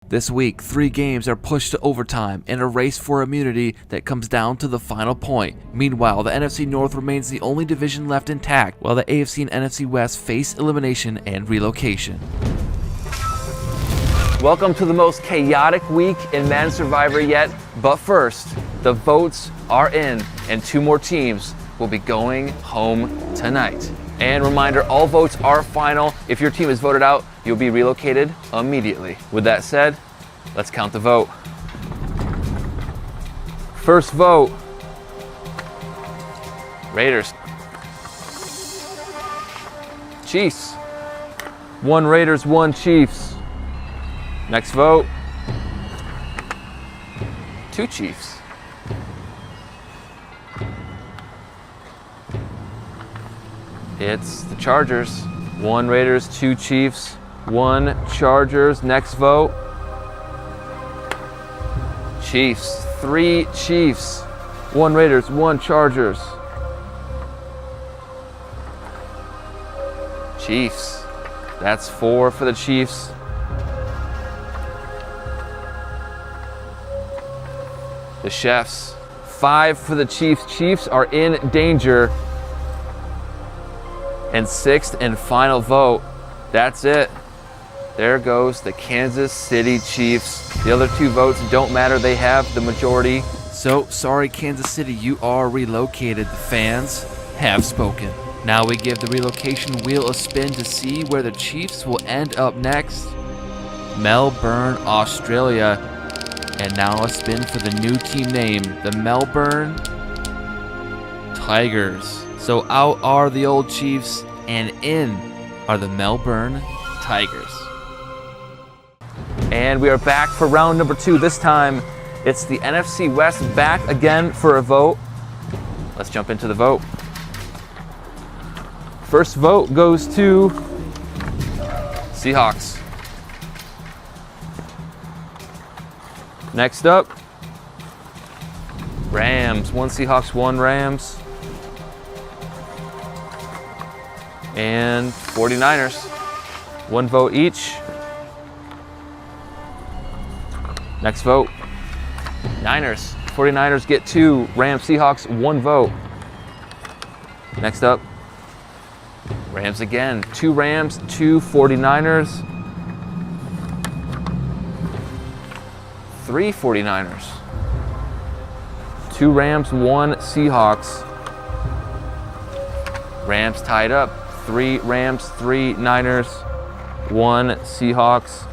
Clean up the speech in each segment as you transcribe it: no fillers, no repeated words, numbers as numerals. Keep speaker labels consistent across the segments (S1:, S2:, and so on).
S1: This week, 3 games are pushed to overtime in a race for immunity that comes down to the final point. Meanwhile, the NFC North remains the only division left intact, while the AFC and NFC West face elimination and relocation.
S2: Welcome to the most chaotic week in Madden Survivor yet, but first, the votes are in and 2 more teams will be going home tonight. And reminder, all votes are final. If your team is voted out, you'll be relocated immediately. With that said, let's count the vote. First vote, Raiders. Chiefs. 1 Raiders, 1 Chiefs. Next vote, 2 Chiefs. It's the Chargers. 1 Raiders, 2 Chiefs, 1 Chargers. Next vote, Chiefs. 3 Chiefs, 1 Raiders, 1 Chargers. Chiefs. That's 4 for the Chiefs. The Chefs. 5 for the Chiefs. Chiefs are in danger. And 6th and final vote, that's it. There goes the Kansas City Chiefs. The other 2 votes don't matter, they have the majority.
S1: So, sorry Kansas City, you are relocated. The fans have spoken. Now we give the relocation wheel a spin to see where the Chiefs will end up next. Melbourne, Australia. And now a spin for the new team name, the Melbourne Tigers. So out are the old Chiefs, and in are the Melbourne Tigers.
S2: And we are back for round number 2. This time, it's the NFC West back again for a vote. Let's jump into the vote. First vote goes to Seahawks. Next up, Rams. 1 Seahawks, 1 Rams. And 49ers. 1 vote each. Next vote, Niners. 49ers get 2. Rams, Seahawks, 1 vote. Next up, Rams again. 2 Rams, 2 49ers. 3 49ers. 2 Rams, 1 Seahawks. Rams tied up. 3 Rams, 3 Niners, 1 Seahawks.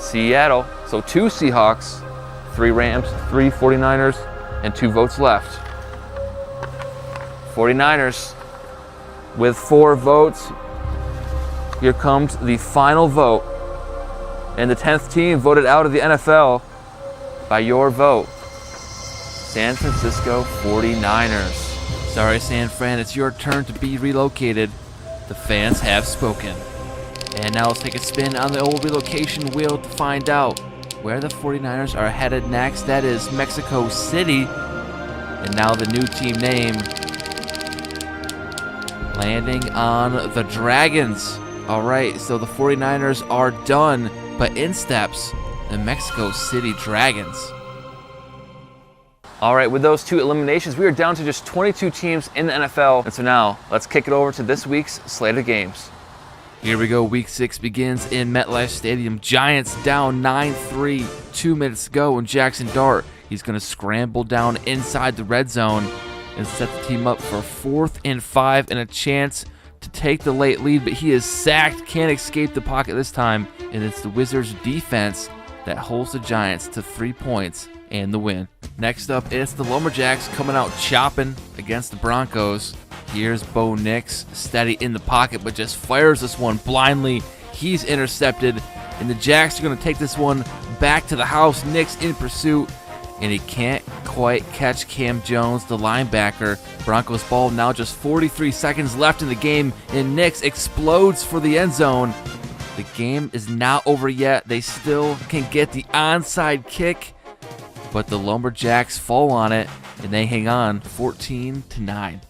S2: Seattle. So 2 Seahawks, 3 Rams, 3 49ers, and 2 votes left. 49ers with 4 votes. Here comes the final vote. And the 10th team voted out of the NFL by your vote. San Francisco 49ers.
S1: Sorry, San Fran, it's your turn to be relocated. The fans have spoken. And now let's take a spin on the old relocation wheel to find out where the 49ers are headed next. That is Mexico City. And now the new team name, landing on the Dragons. All right, so the 49ers are done, but in steps the Mexico City Dragons.
S2: All right, with those 2 eliminations, we are down to just 22 teams in the NFL. And so now, let's kick it over to this week's slate of games.
S1: Here we go, week 6 begins in MetLife Stadium. Giants down 9-3, 2 minutes to go, and Jackson Dart, he's going to scramble down inside the red zone and set the team up for 4th and 5 and a chance to take the late lead, but he is sacked, can't escape the pocket this time, and it's the Wizards defense that holds the Giants to 3 points and the win. Next up, it's the Lumberjacks coming out chopping against the Broncos. Here's Bo Nix, steady in the pocket, but just fires this one blindly. He's intercepted, and the Jacks are going to take this one back to the house. Nix in pursuit, and he can't quite catch Cam Jones, the linebacker. Broncos ball, now just 43 seconds left in the game, and Nix explodes for the end zone. The game is not over yet. They still can get the onside kick, but the Lumberjacks fall on it, and they hang on 14-9.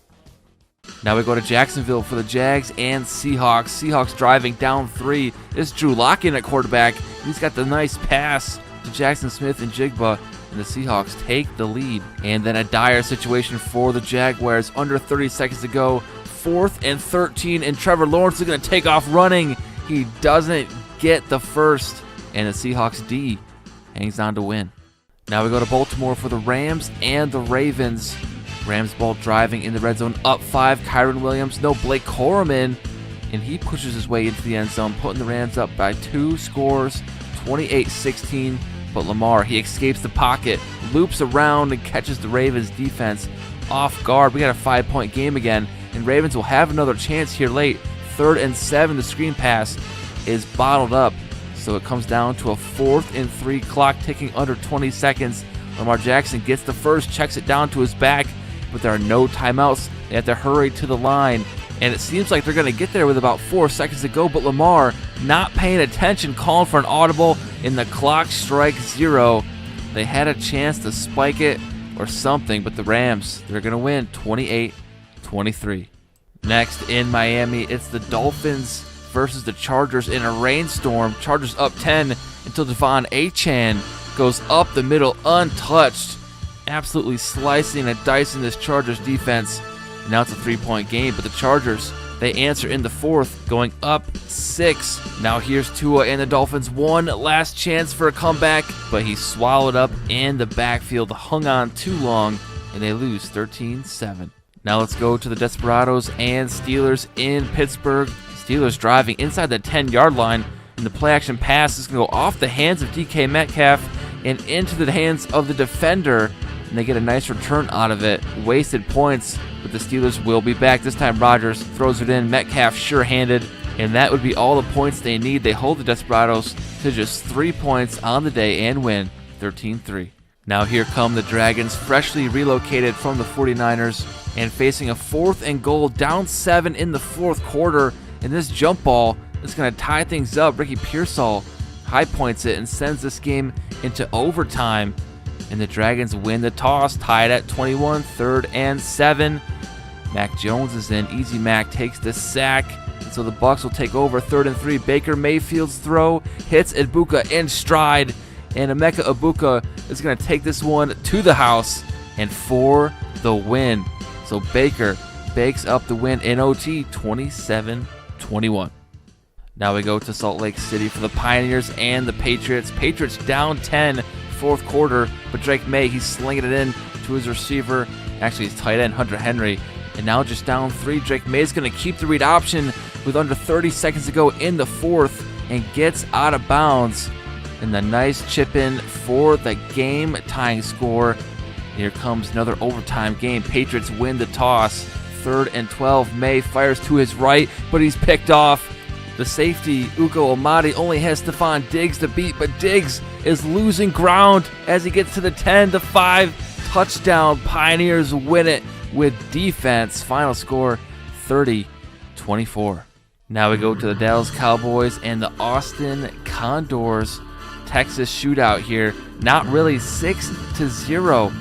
S1: Now we go to Jacksonville for the Jags and Seahawks. Seahawks driving down 3. This is Drew Lock in at quarterback. He's got the nice pass to Jackson Smith and Jigba, and the Seahawks take the lead. And then a dire situation for the Jaguars. Under 30 seconds to go. 4th and 13, and Trevor Lawrence is going to take off running. He doesn't get the first, and the Seahawks D hangs on to win. Now we go to Baltimore for the Rams and the Ravens. Rams ball driving in the red zone, up 5. Kyron Williams, no Blake Corum, and he pushes his way into the end zone, putting the Rams up by 2 scores, 28-16. But Lamar, he escapes the pocket, loops around, and catches the Ravens defense off guard. We got a 5-point game again, and Ravens will have another chance here late. 3rd and 7, the screen pass is bottled up, so it comes down to a 4th and 3, clock ticking under 20 seconds. Lamar Jackson gets the first, checks it down to his back, but there are no timeouts. They have to hurry to the line, and it seems like they're going to get there with about 4 seconds to go, but Lamar not paying attention, calling for an audible, and the clock strikes 0. They had a chance to spike it or something, but the Rams, they're going to win 28-23. Next in Miami, it's the Dolphins versus the Chargers in a rainstorm. Chargers up 10 until Devon Achane goes up the middle untouched, absolutely slicing and dicing this Chargers defense. And now it's a 3-point game, but the Chargers, they answer in the 4th, going up 6. Now here's Tua and the Dolphins. One last chance for a comeback, but he's swallowed up in the backfield, hung on too long, and they lose 13-7. Now let's go to the Desperados and Steelers in Pittsburgh. Steelers driving inside the 10-yard line, and the play-action pass is going to go off the hands of DK Metcalf and into the hands of the defender, and they get a nice return out of it. Wasted points, but the Steelers will be back. This time Rodgers throws it in, Metcalf sure-handed, and that would be all the points they need. They hold the Desperados to just 3 points on the day and win 13-3. Now here come the Dragons, freshly relocated from the 49ers, and facing a 4th and goal, down 7 in the 4th quarter. And this jump ball is going to tie things up. Ricky Pearsall high points it and sends this game into overtime. And the Dragons win the toss, tied at 21, 3rd and 7. Mac Jones is in. Easy Mac takes the sack. And so the Bucs will take over 3rd and 3. Baker Mayfield's throw hits Ibuka in stride. And Emeka Ibuka is going to take this one to the house and for the win. So Baker bakes up the win in OT, 27-21. Now we go to Salt Lake City for the Pioneers and the Patriots. Patriots down 10, 4th quarter, but Drake May, he's slinging it in to his receiver, actually his tight end, Hunter Henry. And now just down 3, Drake May is going to keep the read option with under 30 seconds to go in the 4th and gets out of bounds. And the nice chip in for the game-tying score. Here comes another overtime game. Patriots win the toss. 3rd and 12. May fires to his right, but he's picked off. The safety, Ugo Amadi, only has Stephon Diggs to beat, but Diggs is losing ground as he gets to the 10-5 touchdown. Pioneers win it with defense. Final score 30-24. Now we go to the Dallas Cowboys and the Austin Condors. Texas shootout here. Not really, 6-0.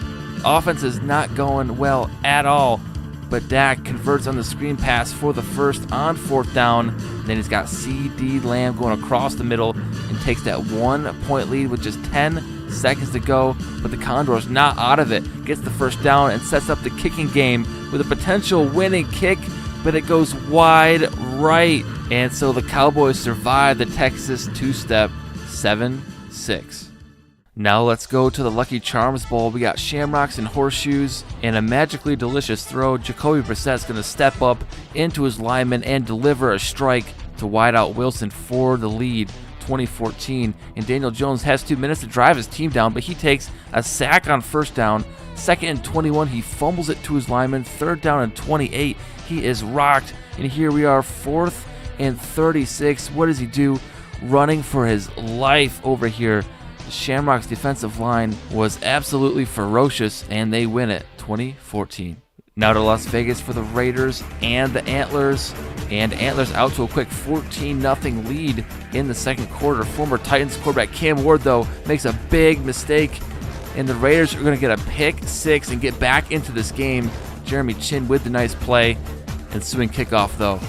S1: Offense is not going well at all, but Dak converts on the screen pass for the first on 4th down. And then he's got CeeDee Lamb going across the middle and takes that 1-point lead with just 10 seconds to go. But the Condors not out of it. Gets the first down and sets up the kicking game with a potential winning kick, but it goes wide right. And so the Cowboys survive the Texas two-step, 7-6. Now let's go to the Lucky Charms Bowl. We got shamrocks and horseshoes and a magically delicious throw. Jacoby Brissett's going to step up into his lineman and deliver a strike to wideout Wilson for the lead, 2014. And Daniel Jones has 2 minutes to drive his team down, but he takes a sack on 1st down. 2nd and 21, he fumbles it to his lineman. 3rd down and 28, he is rocked. And here we are, 4th and 36. What does he do? Running for his life over here. The Shamrocks' defensive line was absolutely ferocious, and they win it, 2014. Now to Las Vegas for the Raiders and the Antlers. And Antlers out to a quick 14-0 lead in the 2nd quarter. Former Titans quarterback Cam Ward, though, makes a big mistake, and the Raiders are going to get a pick 6 and get back into this game. Jeremy Chin with the nice play. Ensuing kickoff, though.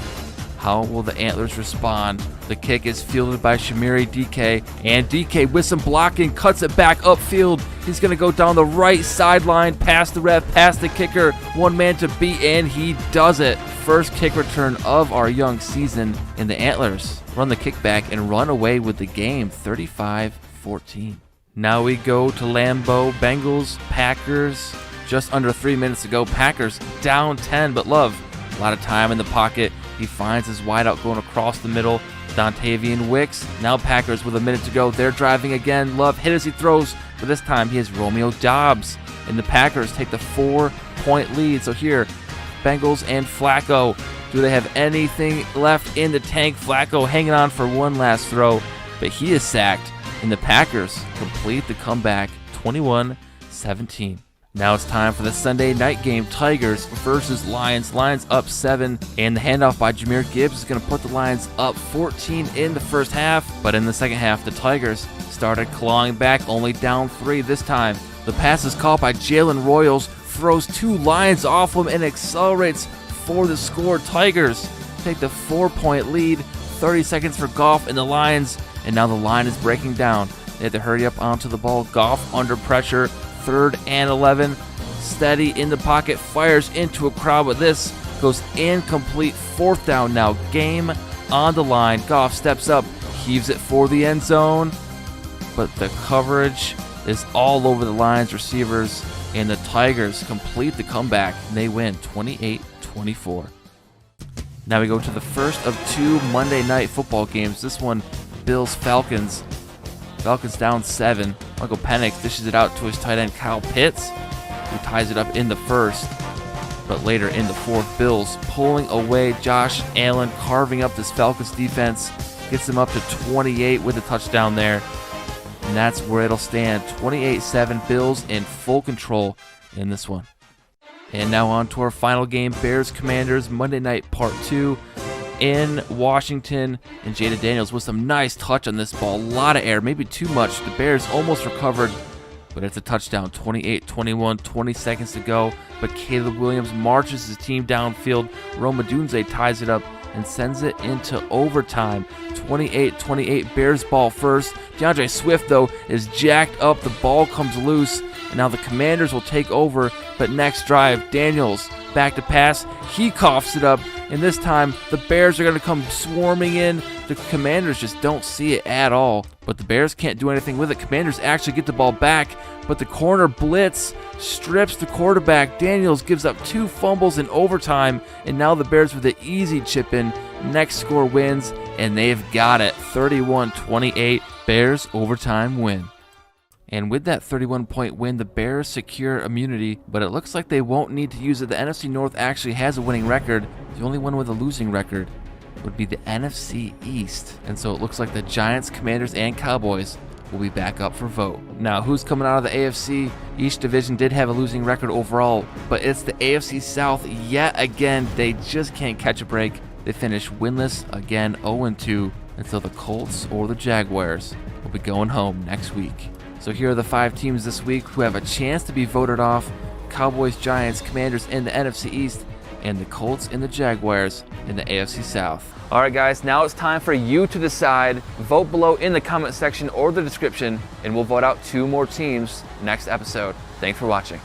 S1: How will the Antlers respond? The kick is fielded by Shamiri DK, and DK with some blocking cuts it back upfield. He's going to go down the right sideline, past the ref, past the kicker, one man to beat, and he does it. First kick return of our young season, and the Antlers run the kickback and run away with the game, 35-14. Now we go to Lambeau. Bengals, Packers, just under 3 minutes to go. Packers down 10, but Love, a lot of time in the pocket. He finds his wideout going across the middle. Dontavian Wicks. Now Packers with a minute to go. They're driving again. Love hit as he throws, but this time he has Romeo Doubs. And the Packers take the 4-point lead. So here, Bengals and Flacco. Do they have anything left in the tank? Flacco hanging on for one last throw, but he is sacked. And the Packers complete the comeback, 21-17. Now it's time for the Sunday night game, Tigers versus Lions. Lions up 7, and the handoff by Jahmyr Gibbs is going to put the Lions up 14 in the first half. But in the second half, the Tigers started clawing back, only down 3 this time. The pass is caught by Jalen Royals, throws 2 Lions off him and accelerates for the score. Tigers take the 4-point lead, 30 seconds for Goff and the Lions, and now the line is breaking down. They have to hurry up onto the ball. Goff under pressure. 3rd and 11, steady in the pocket, fires into a crowd, but this goes incomplete. 4th down now, game on the line. Goff steps up, heaves it for the end zone, but the coverage is all over the Lions receivers, and the Tigers complete the comeback, and they win 28-24. Now we go to the first of 2 Monday Night Football games. This one, Bills-Falcons. Falcons down 7. Michael Penix dishes it out to his tight end Kyle Pitts, who ties it up in the first. But later in the fourth, Bills pulling away. Josh Allen carving up this Falcons defense, gets them up to 28 with a touchdown there. And that's where it'll stand. 28-7, Bills in full control in this one. And now on to our final game, Bears-Commanders, Monday Night Part 2. In Washington, and Jada Daniels with some nice touch on this ball. A lot of air, maybe too much. The Bears almost recovered, but it's a touchdown. 28-21, 20 seconds to go. But Caleb Williams marches his team downfield. Rome Odunze ties it up and sends it into overtime. 28-28, Bears ball first. DeAndre Swift, though, is jacked up. The ball comes loose, and now the Commanders will take over. But next drive, Daniels back to pass. He coughs it up, and this time the Bears are going to come swarming in. The Commanders just don't see it at all, but the Bears can't do anything with it. Commanders actually get the ball back, but the corner blitz strips the quarterback. Daniels gives up 2 fumbles in overtime, and now the Bears with an easy chip in. Next score wins, and they've got it. 31-28, Bears overtime win. And with that 31-point win, the Bears secure immunity, but it looks like they won't need to use it. The NFC North actually has a winning record. The only one with a losing record would be the NFC East. And so it looks like the Giants, Commanders, and Cowboys will be back up for vote. Now, who's coming out of the AFC? Each division did have a losing record overall, but it's the AFC South yet again. They just can't catch a break. They finish winless again, 0-2, until the Colts or the Jaguars will be going home next week. So here are the 5 teams this week who have a chance to be voted off: Cowboys, Giants, Commanders in the NFC East, and the Colts and the Jaguars in the AFC South.
S2: All right, guys, now it's time for you to decide. Vote below in the comment section or the description, and we'll vote out 2 more teams next episode. Thanks for watching.